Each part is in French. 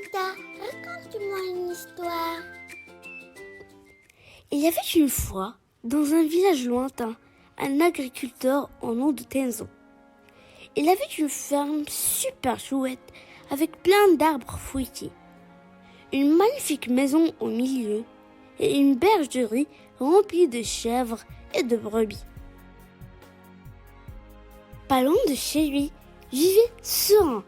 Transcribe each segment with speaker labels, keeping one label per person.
Speaker 1: Anita, raconte-moi une histoire.
Speaker 2: Il y avait une fois, dans un village lointain, un agriculteur au nom de Tenzo. Il avait une ferme super chouette avec plein d'arbres fruitiers, une magnifique maison au milieu et une bergerie remplie de chèvres et de brebis. Pas loin de chez lui vivait Serein,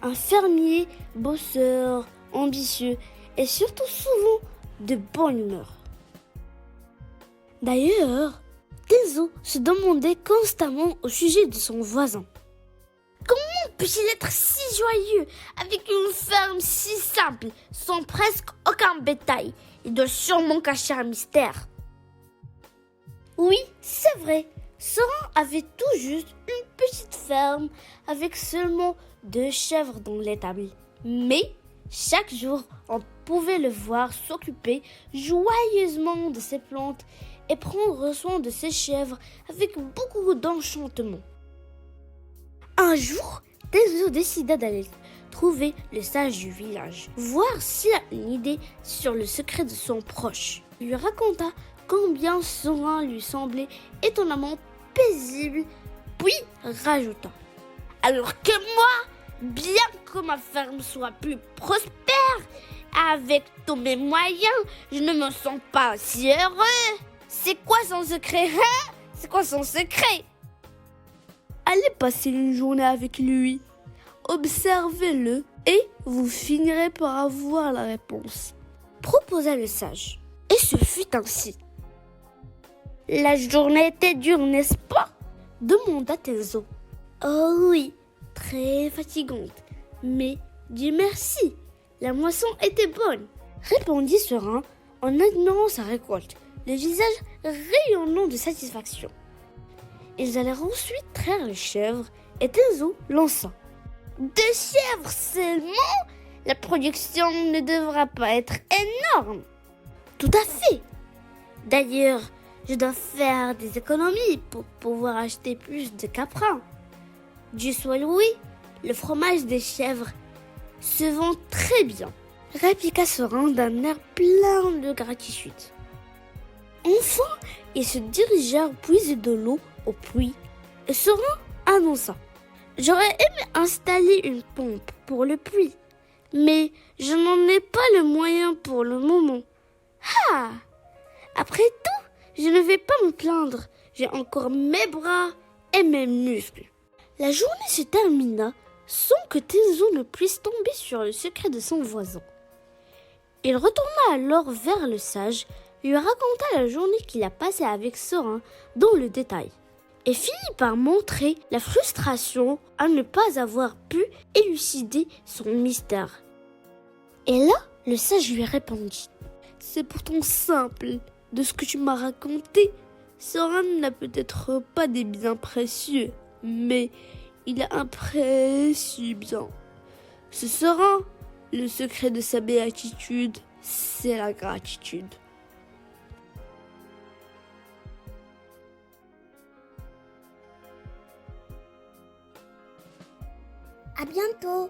Speaker 2: un fermier bosseur, ambitieux et surtout souvent de bonne humeur. D'ailleurs, Tenzo se demandait constamment au sujet de son voisin. Comment peut-il être si joyeux avec une ferme si simple, sans presque aucun bétail? Il doit sûrement cacher un mystère. Oui, c'est vrai, Serein avait tout juste une petite ferme avec seulement 2 chèvres dans l'établi. Mais chaque jour, on pouvait le voir s'occuper joyeusement de ses plantes et prendre soin de ses chèvres avec beaucoup d'enchantement. Un jour, Tenzo décida d'aller trouver le sage du village, voir s'il a une idée sur le secret de son proche. Il lui raconta combien Serein lui semblait étonnamment paisible, puis rajouta: alors que moi, bien que ma ferme soit plus prospère, avec tous mes moyens, je ne me sens pas si heureux. C'est quoi son secret, hein? C'est quoi son secret? Allez passer une journée avec lui, observez-le et vous finirez par avoir la réponse, proposa le sage. Et ce fut ainsi. La journée était dure, n'est-ce pas? Demanda Tenzo. Oh oui, très fatigante, mais Dieu merci, la moisson était bonne, répondit Serein en admirant sa récolte, le visage rayonnant de satisfaction. Ils allèrent ensuite traire les chèvres et Tenzo lança: 2 chèvres seulement? La production ne devra pas être énorme. Tout à fait. D'ailleurs, je dois faire des économies pour pouvoir acheter plus de caprins. Dieu soit loué, le fromage des chèvres se vend très bien, répliqua Serein d'un air plein de gratitude. Enfin, ils se dirigèrent puiser de l'eau au puits et Serein annonça: j'aurais aimé installer une pompe pour le puits, mais je n'en ai pas le moyen pour le moment. Ah! Après tout, je ne vais pas me plaindre, j'ai encore mes bras et mes muscles. La journée se termina sans que Tenzo ne puisse tomber sur le secret de son voisin. Il retourna alors vers le sage, lui raconta la journée qu'il a passée avec Serein dans le détail, et finit par montrer la frustration à ne pas avoir pu élucider son mystère. Et là, le sage lui répondit: c'est pourtant simple, de ce que tu m'as raconté, Serein n'a peut-être pas des biens précieux, mais il a un précieux bien. Ce Serein, le secret de sa béatitude, c'est la gratitude.
Speaker 1: À bientôt.